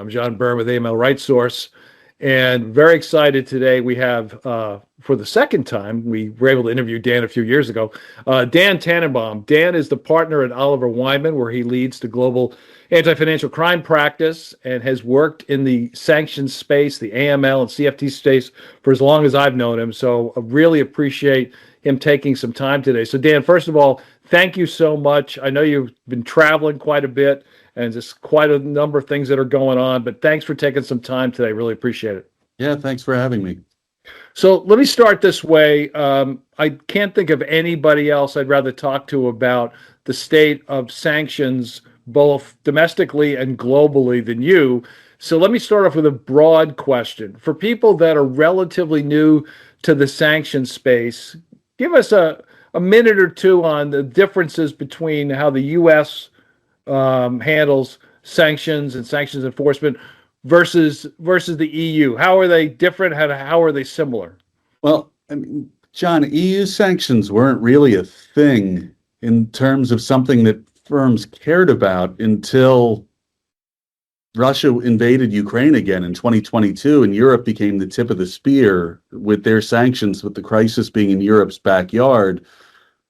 I'm John Byrne with AML Right Source, and very excited today. We have, for the second time, we were able to interview Dan a few years ago, Dan Tannebaum. Dan is the partner at Oliver Wyman, where he leads the global anti-financial crime practice and has worked in the sanctions space, the AML and CFT space, for as long as I've known him. So I really appreciate him taking some time today. So Dan, first of all, thank you so much. I know you've been traveling quite a bit and just quite a number of things that are going on, but thanks for taking some time today. Really appreciate it. Yeah, thanks for having me. So let me start this way. I can't think of anybody else I'd rather talk to about the state of sanctions, both domestically and globally, than you. So let me start off with a broad question. For people that are relatively new to the sanctions space, give us a minute or two on the differences between how the U.S. Handles sanctions and sanctions enforcement versus the EU. How are they different? How are they similar? Well, I mean, John, EU sanctions weren't really a thing in terms of something that firms cared about until Russia invaded Ukraine again in 2022, and Europe became the tip of the spear with their sanctions, with the crisis being in Europe's backyard.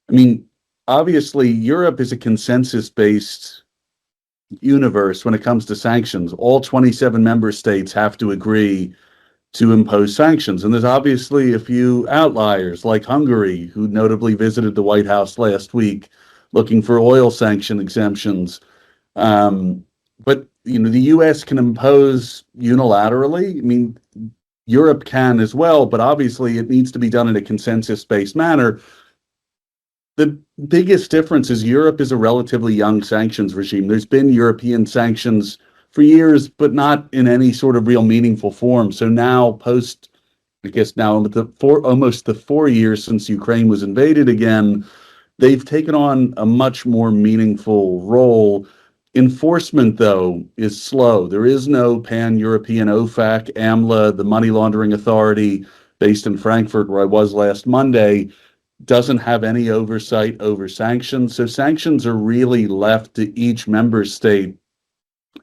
I mean, obviously, Europe is a consensus-based universe when it comes to sanctions. All 27 member states have to agree to impose sanctions. And there's obviously a few outliers, like Hungary, who notably visited the White House last week looking for oil sanction exemptions. But the U.S. can impose unilaterally. I mean, Europe can as well, but obviously it needs to be done in a consensus-based manner. The biggest difference is Europe is a relatively young sanctions regime. There's been European sanctions for years, but not in any sort of real meaningful form. So now, almost the 4 years since Ukraine was invaded again, they've taken on a much more meaningful role. Enforcement, though, is slow. There is no pan-European OFAC. AMLA, the money laundering authority based in Frankfurt, where I was last Monday, doesn't have any oversight over sanctions. So sanctions are really left to each member state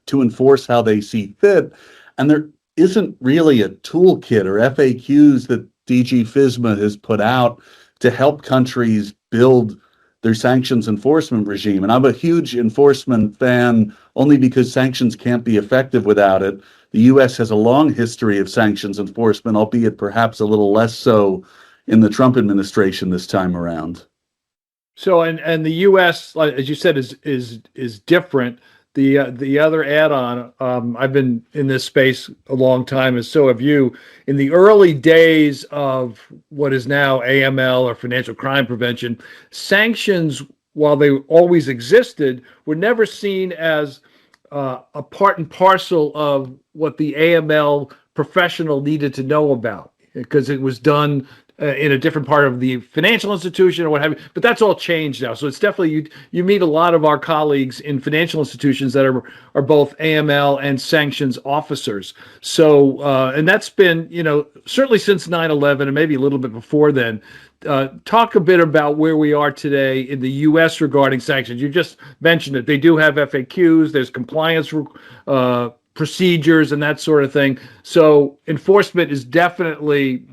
to enforce how they see fit. And there isn't really a toolkit or FAQs that DG FISMA has put out to help countries build their sanctions enforcement regime. And I'm a huge enforcement fan only because sanctions can't be effective without it. The U.S. has a long history of sanctions enforcement, albeit perhaps a little less so in the Trump administration this time around. So, and the U.S., as you said, is different. The other add-on, I've been in this space a long time, and so have you. In the early days of what is now AML, or financial crime prevention, sanctions, while they always existed, were never seen as a part and parcel of what the AML professional needed to know about, because it was done in a different part of the financial institution or what have you. But that's all changed now. So it's definitely, you meet a lot of our colleagues in financial institutions that are both AML and sanctions officers. So, and that's been, certainly since 9/11 and maybe a little bit before then. Talk a bit about where we are today in the U.S. regarding sanctions. You just mentioned it. They do have FAQs. There's compliance procedures and that sort of thing. So enforcement is definitely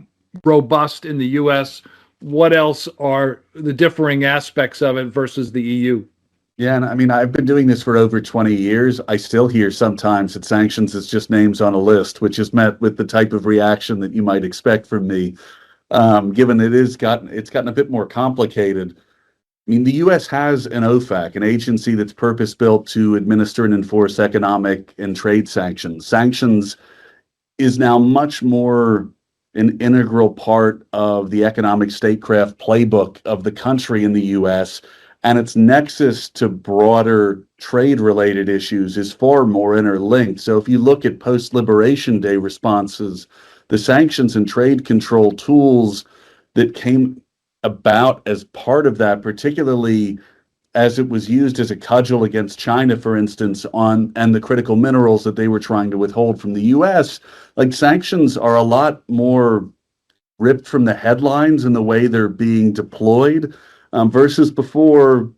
robust in the U.S. What else are the differing aspects of it versus the EU? Yeah, and I mean, I've been doing this for over 20 years. I still hear sometimes that sanctions is just names on a list, which is met with the type of reaction that you might expect from me, given it's gotten a bit more complicated. I mean, the U.S. has an OFAC, an agency that's purpose-built to administer and enforce economic and trade sanctions. Sanctions is now much more an integral part of the economic statecraft playbook of the country in the U.S., and its nexus to broader trade-related issues is far more interlinked. So if you look at post-Liberation Day responses, the sanctions and trade control tools that came about as part of that, particularly as it was used as a cudgel against China, for instance, and the critical minerals that they were trying to withhold from the U.S., like sanctions are a lot more ripped from the headlines in the way they're being deployed, versus before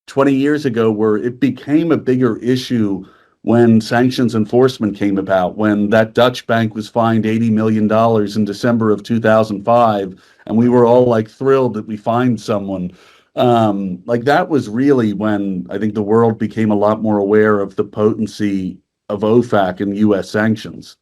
20 years ago, where it became a bigger issue when sanctions enforcement came about, when that Dutch bank was fined $80 million in December of 2005, and we were all like thrilled that we fined someone. Like that was really when I think the world became a lot more aware of the potency of OFAC and U.S. sanctions.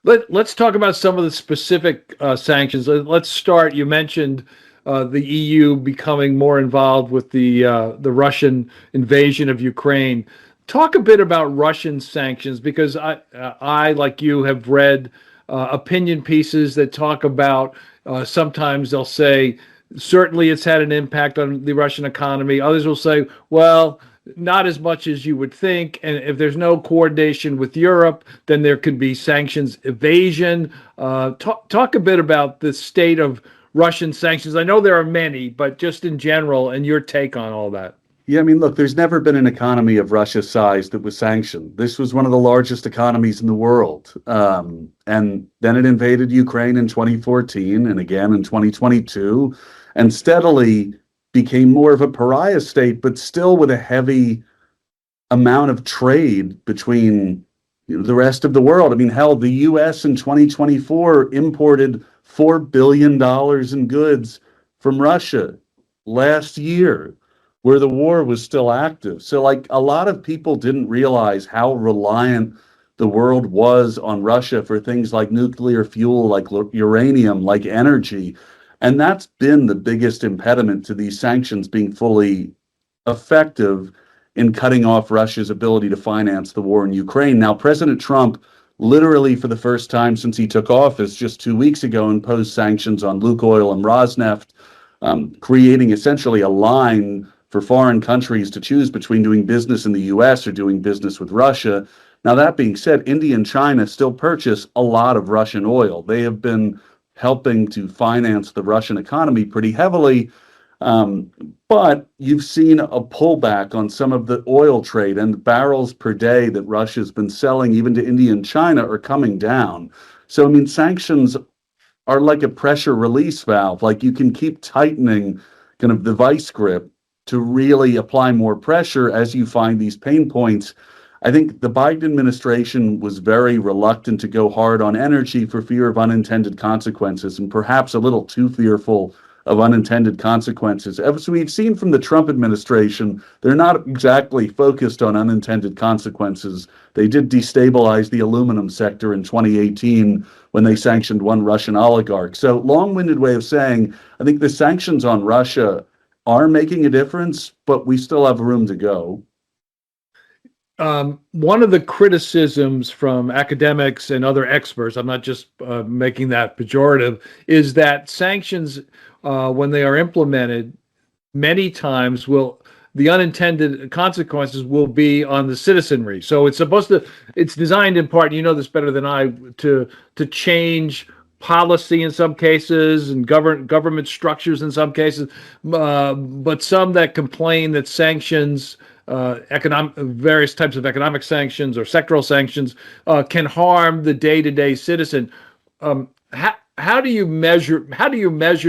Let's talk about some of the specific sanctions. Let's start. You mentioned the EU becoming more involved with the Russian invasion of Ukraine. Talk a bit about Russian sanctions, because I like you, have read opinion pieces that talk about sometimes they'll say, certainly it's had an impact on the Russian economy. Others will say, well, not as much as you would think. And if there's no coordination with Europe, then there could be sanctions evasion. Talk a bit about the state of Russian sanctions. I know there are many, but just in general, and your take on all that. Yeah, I mean, look, there's never been an economy of Russia's size that was sanctioned. This was one of the largest economies in the world. And then it invaded Ukraine in 2014 and again in 2022, and steadily became more of a pariah state, but still with a heavy amount of trade between the rest of the world. I mean, hell, the U.S. in 2024 imported $4 billion in goods from Russia last year, where the war was still active. So like a lot of people didn't realize how reliant the world was on Russia for things like nuclear fuel, like uranium, like energy. And that's been the biggest impediment to these sanctions being fully effective in cutting off Russia's ability to finance the war in Ukraine. Now, President Trump, literally for the first time since he took office just 2 weeks ago, imposed sanctions on Lukoil and Rosneft, creating essentially a line for foreign countries to choose between doing business in the U.S. or doing business with Russia. Now, that being said, India and China still purchase a lot of Russian oil. They have been helping to finance the Russian economy pretty heavily. But you've seen a pullback on some of the oil trade, and the barrels per day that Russia's been selling even to India and China are coming down. So, I mean, sanctions are like a pressure release valve. Like you can keep tightening kind of the vice grip to really apply more pressure as you find these pain points. I think the Biden administration was very reluctant to go hard on energy for fear of unintended consequences, and perhaps a little too fearful of unintended consequences. As we've seen from the Trump administration, they're not exactly focused on unintended consequences. They did destabilize the aluminum sector in 2018 when they sanctioned one Russian oligarch. So, long-winded way of saying, I think the sanctions on Russia are making a difference, but we still have room to go. One of the criticisms from academics and other experts, I'm not just making that pejorative, is that sanctions, when they are implemented, many times the unintended consequences will be on the citizenry. So it's designed in part, you know this better than I, to change policy in some cases and government structures in some cases, but some that complain that sanctions, various types of economic sanctions or sectoral sanctions, can harm the day-to-day citizen. How do you measure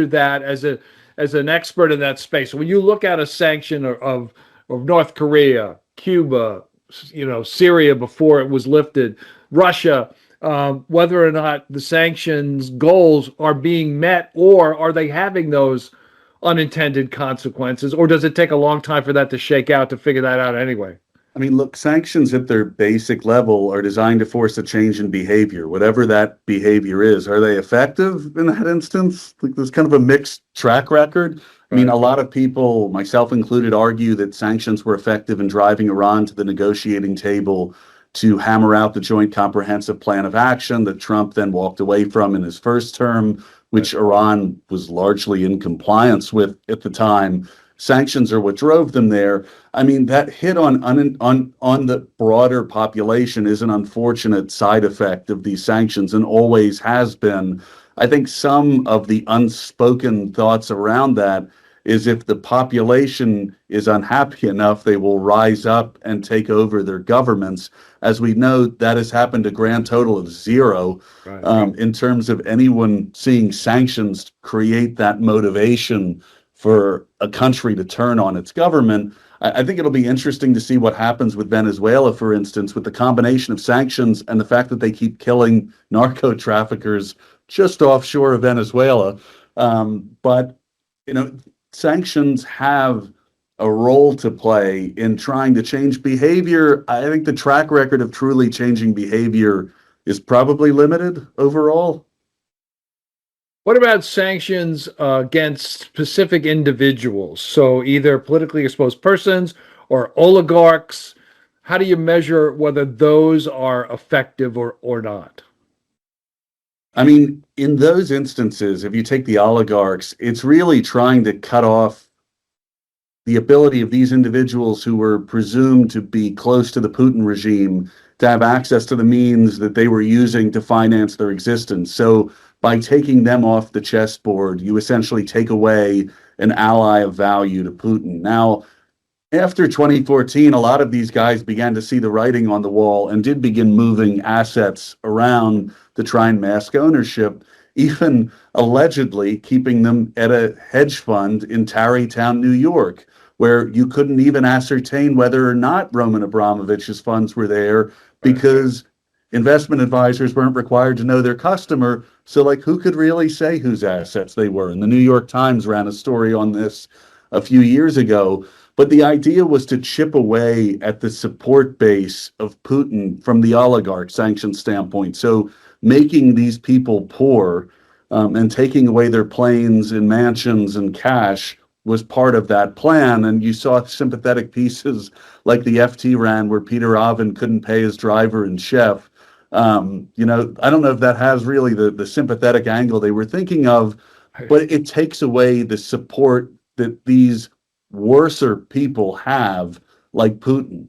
that as an expert in that space? When you look at a sanction of North Korea, Cuba, Syria before it was lifted, Russia, whether or not the sanctions goals are being met, or are they having those unintended consequences, or does it take a long time for that to shake out to figure that out anyway? I mean, look, sanctions at their basic level are designed to force a change in behavior, whatever that behavior is. Are they effective in that instance? Like, there's kind of a mixed track record. I mean, a lot of people, myself included, argue that sanctions were effective in driving Iran to the negotiating table to hammer out the Joint Comprehensive Plan of Action that Trump then walked away from in his first term, which Iran was largely in compliance with at the time. Sanctions are what drove them there. I mean, that hit on the broader population is an unfortunate side effect of these sanctions and always has been. I think some of the unspoken thoughts around that is if the population is unhappy enough, they will rise up and take over their governments. As we know, that has happened a grand total of zero in terms of anyone seeing sanctions create that motivation for a country to turn on its government. I think it'll be interesting to see what happens with Venezuela, for instance, with the combination of sanctions and the fact that they keep killing narco traffickers just offshore of Venezuela. But, sanctions have a role to play in trying to change behavior. I think the track record of truly changing behavior is probably limited overall. What about sanctions against specific individuals? So either politically exposed persons or oligarchs. How do you measure whether those are effective or not? I mean, in those instances, if you take the oligarchs, it's really trying to cut off the ability of these individuals who were presumed to be close to the Putin regime to have access to the means that they were using to finance their existence. So by taking them off the chessboard, you essentially take away an ally of value to Putin. Now, after 2014, a lot of these guys began to see the writing on the wall and did begin moving assets around to try and mask ownership, even allegedly keeping them at a hedge fund in Tarrytown, New York, where you couldn't even ascertain whether or not Roman Abramovich's funds were there because investment advisors weren't required to know their customer. So, like, who could really say whose assets they were? And the New York Times ran a story on this a few years ago. But the idea was to chip away at the support base of Putin from the oligarch sanction standpoint. So making these people poor and taking away their planes and mansions and cash was part of that plan. And you saw sympathetic pieces like the FT ran where Peter Oven couldn't pay his driver and chef. I don't know if that has really the sympathetic angle they were thinking of, but it takes away the support that these worser people have, like Putin.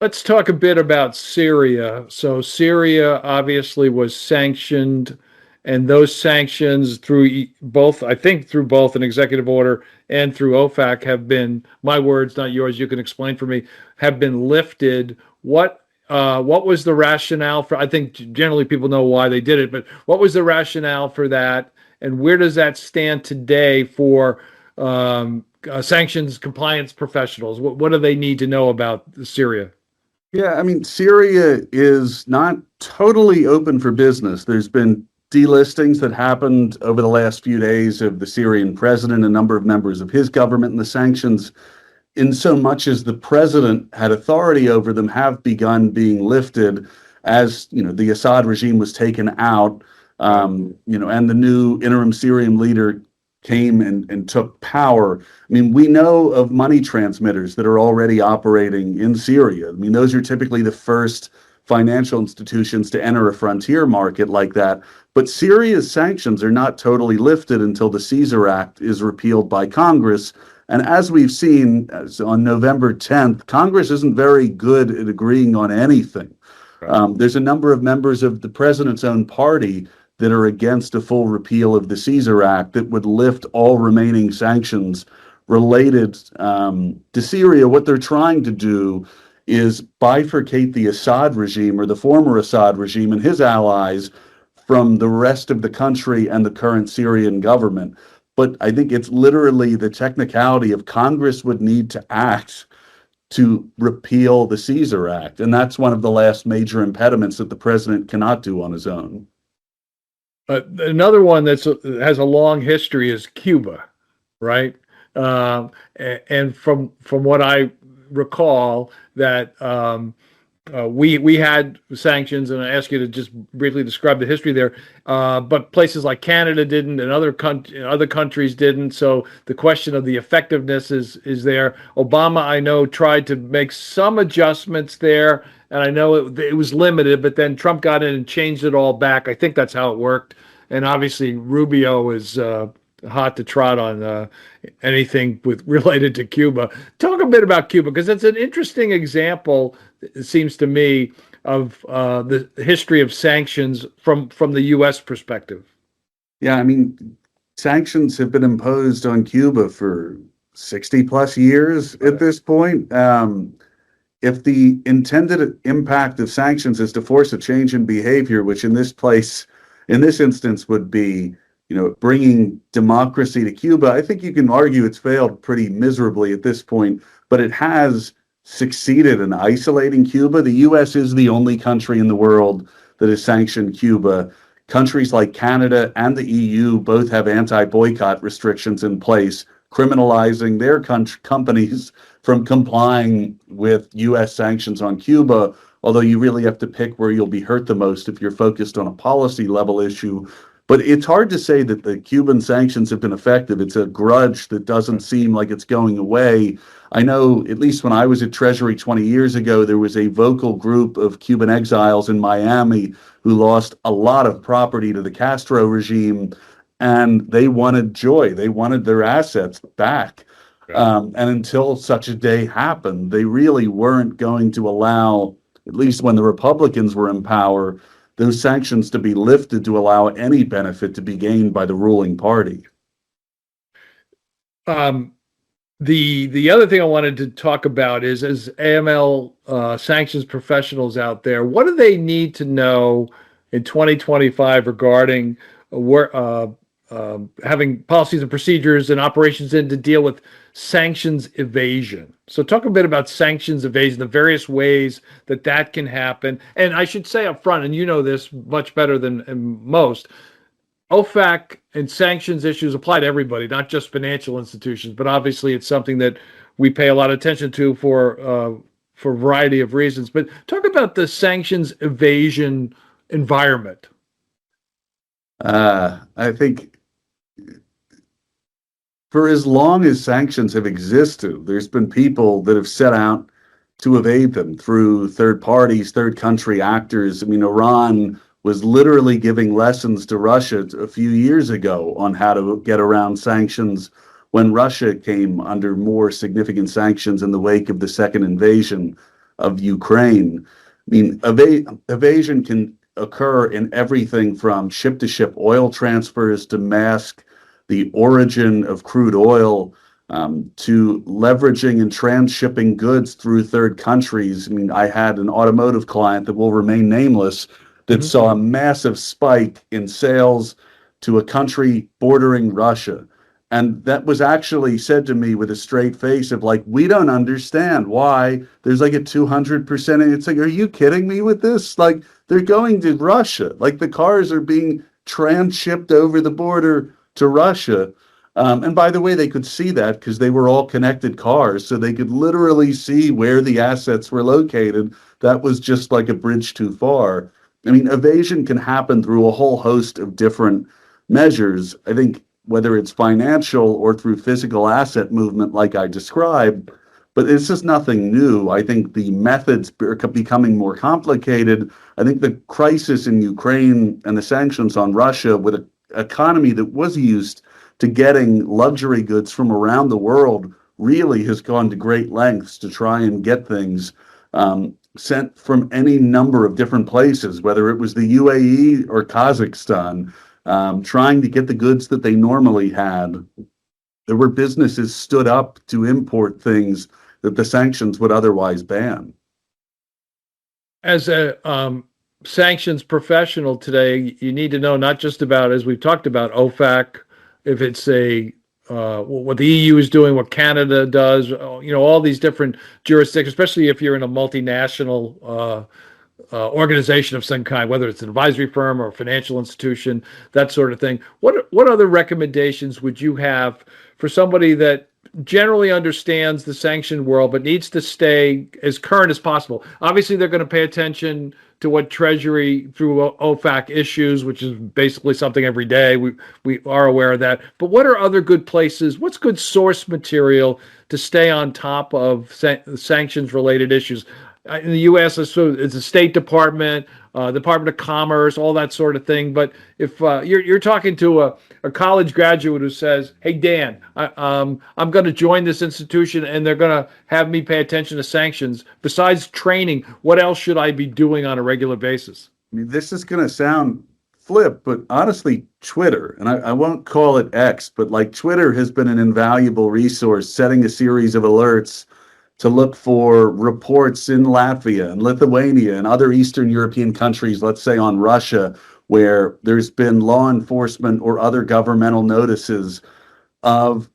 Let's talk a bit about Syria. So Syria obviously was sanctioned, and those sanctions through both, I think through both an executive order and through OFAC have been, my words, not yours, you can explain for me, have been lifted. What was the rationale for, I think generally people know why they did it, but what was the rationale for that? And where does that stand today for sanctions compliance professionals? What do they need to know about Syria? Yeah, I mean, Syria is not totally open for business. There's been delistings that happened over the last few days of the Syrian president, a number of members of his government, and the sanctions, in so much as the president had authority over them, have begun being lifted as, the Assad regime was taken out, and the new interim Syrian leader came and took power. I mean, we know of money transmitters that are already operating in Syria. I mean, those are typically the first financial institutions to enter a frontier market like that. But Syria's sanctions are not totally lifted until the Caesar Act is repealed by Congress. And as we've seen on November 10th, Congress isn't very good at agreeing on anything. There's a number of members of the president's own party that are against a full repeal of the Caesar Act that would lift all remaining sanctions related to Syria. What they're trying to do is bifurcate the Assad regime, or the former Assad regime and his allies, from the rest of the country and the current Syrian government. But I think it's literally the technicality of Congress would need to act to repeal the Caesar Act. And that's one of the last major impediments that the president cannot do on his own. Another one that has a long history is Cuba, right? And from what I recall, that we had sanctions, and I ask you to just briefly describe the history there. But places like Canada didn't, and other countries didn't. So the question of the effectiveness is there. Obama, I know, tried to make some adjustments there, and I know it was limited. But then Trump got in and changed it all back. I think that's how it worked. And obviously Rubio is hot to trot on anything related to Cuba. Talk a bit about Cuba, because it's an interesting example, it seems to me, of the history of sanctions from the U.S. perspective. Yeah, I mean, sanctions have been imposed on Cuba for 60 plus years at this point. If the intended impact of sanctions is to force a change in behavior, which in this instance would be bringing democracy to Cuba. I think you can argue it's failed pretty miserably at this point, but it has succeeded in isolating Cuba. The U.S. is the only country in the world that has sanctioned Cuba. Countries like Canada and the EU both have anti-boycott restrictions in place, criminalizing their companies from complying with U.S. sanctions on Cuba, although you really have to pick where you'll be hurt the most if you're focused on a policy level issue. But it's hard to say that the Cuban sanctions have been effective. It's a grudge that doesn't seem like it's going away. I know, at least when I was at Treasury 20 years ago, there was a vocal group of Cuban exiles in Miami who lost a lot of property to the Castro regime, and they wanted joy. They wanted their assets back. And until such a day happened, they really weren't going to allow, at least when the Republicans were in power, those sanctions to be lifted to allow any benefit to be gained by the ruling party. The other thing I wanted to talk about is, as AML sanctions professionals out there, what do they need to know in 2025 regarding having policies and procedures and operations in to deal with sanctions evasion? So talk a bit about sanctions evasion, the various ways that can happen. And I should say up front, and you know this much better than most, OFAC and sanctions issues apply to everybody, not just financial institutions, but obviously it's something that we pay a lot of attention to for a variety of reasons. But talk about the sanctions evasion environment. I think for as long as sanctions have existed, there's been people that have set out to evade them through third parties, third country actors. I mean, Iran was literally giving lessons to Russia a few years ago on how to get around sanctions when Russia came under more significant sanctions in the wake of the second invasion of Ukraine. I mean, evasion can occur in everything from ship-to-ship oil transfers to mask the origin of crude oil, to leveraging and transshipping goods through third countries. I mean, I had an automotive client that will remain nameless that saw a massive spike in sales to a country bordering Russia. And that was actually said to me with a straight face of like, we don't understand why there's like a 200%. And it's like, are you kidding me with this? Like, they're going to Russia. Like, the cars are being transshipped over the border to Russia. And by the way, they could see that because they were all connected cars. So they could literally see where the assets were located. That was just like a bridge too far. I mean, evasion can happen through a whole host of different measures. I think whether it's financial or through physical asset movement, like I described, but it's just nothing new. I think the methods are becoming more complicated. I think the crisis in Ukraine and the sanctions on Russia with an economy that was used to getting luxury goods from around the world really has gone to great lengths to try and get things sent from any number of different places, whether it was the UAE or Kazakhstan, trying to get the goods that they normally had. There were businesses stood up to import things that the sanctions would otherwise ban. As a sanctions professional today, you need to know not just about, as we've talked about, OFAC, if it's what the EU is doing, what Canada does, all these different jurisdictions, especially if you're in a multinational organization of some kind, whether it's an advisory firm or a financial institution, that sort of thing. What other recommendations would you have for somebody that generally understands the sanction world but needs to stay as current as possible? Obviously, they're going to pay attention to what Treasury through OFAC issues, which is basically something every day. We are aware of that. But what are other good places? What's good source material to stay on top of sanctions-related issues? In the U.S., it's the State Department, Department of Commerce, all that sort of thing. But if you're talking to a college graduate who says, "Hey, Dan, I'm going to join this institution, and they're going to have me pay attention to sanctions. Besides training, what else should I be doing on a regular basis?" I mean, this is going to sound flip, but honestly, Twitter, and I won't call it X, but like Twitter has been an invaluable resource, setting a series of alerts to look for reports in Latvia and Lithuania and other Eastern European countries, let's say on Russia, where there's been law enforcement or other governmental notices of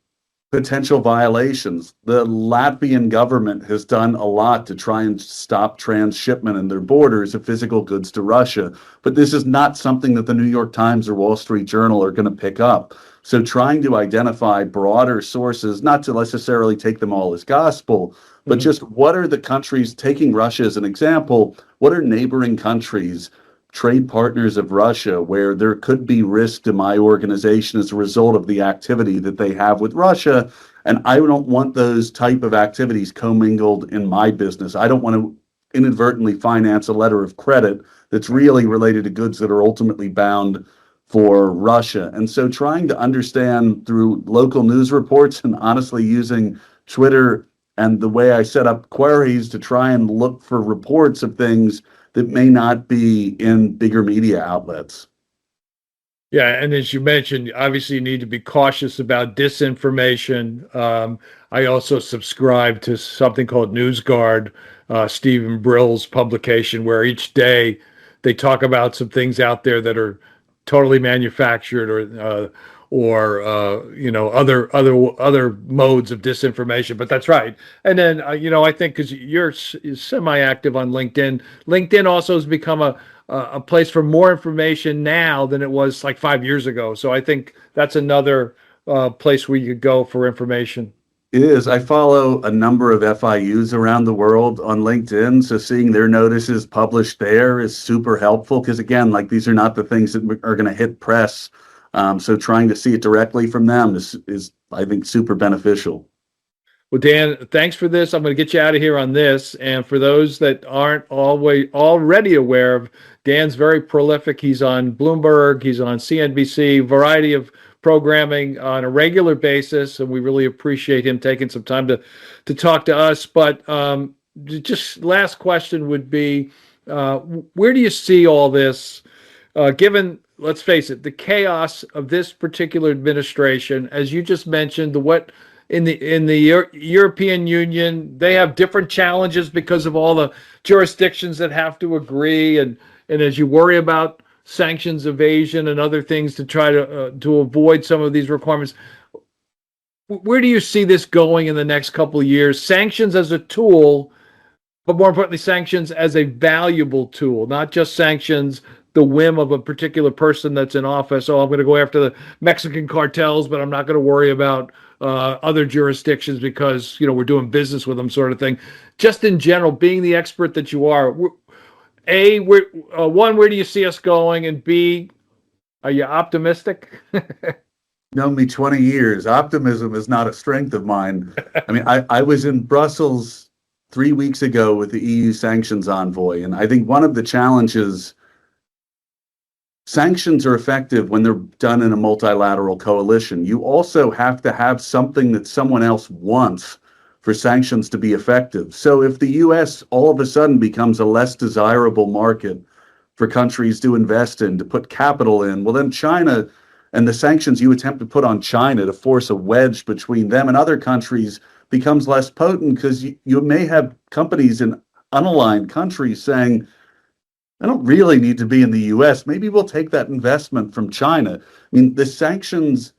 potential violations. The Latvian government has done a lot to try and stop transshipment in their borders of physical goods to Russia, but this is not something that the New York Times or Wall Street Journal are going to pick up. So trying to identify broader sources, not to necessarily take them all as gospel, but just what are the countries, taking Russia as an example, what are neighboring countries, trade partners of Russia, where there could be risk to my organization as a result of the activity that they have with Russia. And I don't want those type of activities commingled in my business. I don't want to inadvertently finance a letter of credit that's really related to goods that are ultimately bound for Russia. And so trying to understand through local news reports and honestly using Twitter and the way I set up queries to try and look for reports of things that may not be in bigger media outlets. Yeah, and as you mentioned, obviously you need to be cautious about disinformation. I also subscribe to something called NewsGuard, Stephen Brill's publication, where each day they talk about some things out there that are totally manufactured or other modes of disinformation. But that's right. And then I think because you're semi-active on LinkedIn, LinkedIn also has become a place for more information now than it was like 5 years ago. So I think that's another place where you could go for information. It is. I follow a number of FIUs around the world on LinkedIn, so seeing their notices published there is super helpful because, again, like these are not the things that are going to hit press. So trying to see it directly from them is I think, super beneficial. Well, Dan, thanks for this. I'm going to get you out of here on this. And for those that aren't always already aware of, Dan's very prolific. He's on Bloomberg, he's on CNBC, variety of programming on a regular basis, and we really appreciate him taking some time to talk to us. But just last question would be, where do you see all this, given, let's face it, the chaos of this particular administration, as you just mentioned, what in the European Union, they have different challenges because of all the jurisdictions that have to agree, and as you worry about sanctions evasion and other things to try to avoid some of these requirements, where do you see this going in the next couple of years? Sanctions as a tool, but more importantly, sanctions as a valuable tool, not just sanctions the whim of a particular person that's in office. Oh, I'm going to go after the Mexican cartels, but I'm not going to worry about other jurisdictions because we're doing business with them, sort of thing. Just in general, being the expert that you are, where do you see us going, and B, are you optimistic? Known me 20 years. Optimism is not a strength of mine. I mean, I was in Brussels 3 weeks ago with the EU sanctions envoy, and I think one of the challenges, sanctions are effective when they're done in a multilateral coalition. You also have to have something that someone else wants for sanctions to be effective. So if the US all of a sudden becomes a less desirable market for countries to invest in, to put capital in, well, then China and the sanctions you attempt to put on China to force a wedge between them and other countries becomes less potent because you may have companies in unaligned countries saying, I don't really need to be in the US. Maybe we'll take that investment from China. I mean, the sanctions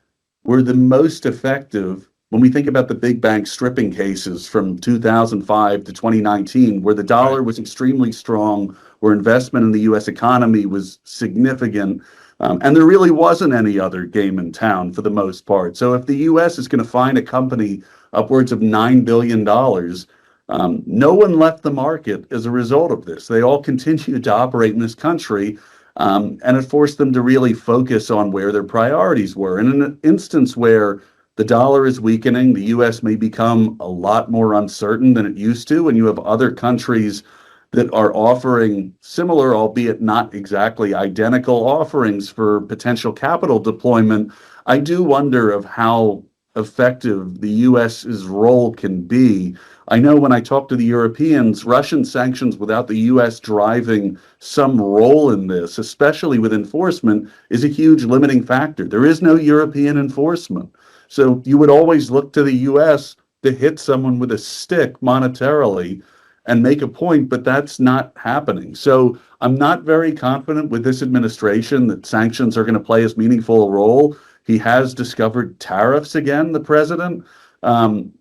were the most effective when we think about the big bank stripping cases from 2005 to 2019, where the dollar was extremely strong, where investment in the US economy was significant. And there really wasn't any other game in town for the most part. So if the US is going to find a company upwards of $9 billion, no one left the market as a result of this. They all continued to operate in this country, and it forced them to really focus on where their priorities were. And in an instance where the dollar is weakening, the US may become a lot more uncertain than it used to, and you have other countries that are offering similar, albeit not exactly identical, offerings for potential capital deployment. I do wonder of how effective the US's role can be. I know when I talk to the Europeans, Russian sanctions without the US driving some role in this, especially with enforcement, is a huge limiting factor. There is no European enforcement. So you would always look to the US to hit someone with a stick monetarily. and make a point, but that's not happening. So I'm not very confident with this administration that sanctions are going to play as meaningful a role. He has discovered tariffs again, the president,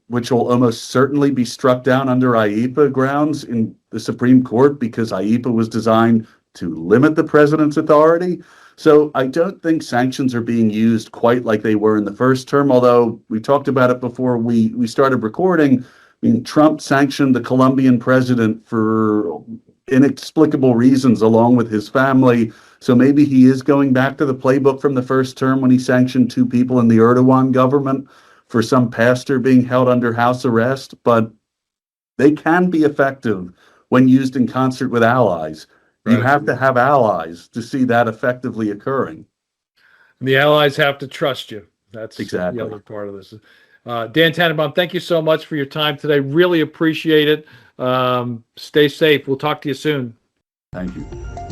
which will almost certainly be struck down under IEPA grounds in the Supreme Court because IEPA was designed to limit the president's authority. So I don't think sanctions are being used quite like they were in the first term, although we talked about it before we started recording. I mean, Trump sanctioned the Colombian president for inexplicable reasons along with his family. So maybe he is going back to the playbook from the first term when he sanctioned 2 people in the Erdogan government for some pastor being held under house arrest. But they can be effective when used in concert with allies. You have to have allies to see that effectively occurring. And the allies have to trust you. That's exactly the other part of this. Dan Tannebaum, thank you so much for your time today. Really appreciate it. Stay safe. We'll talk to you soon. Thank you.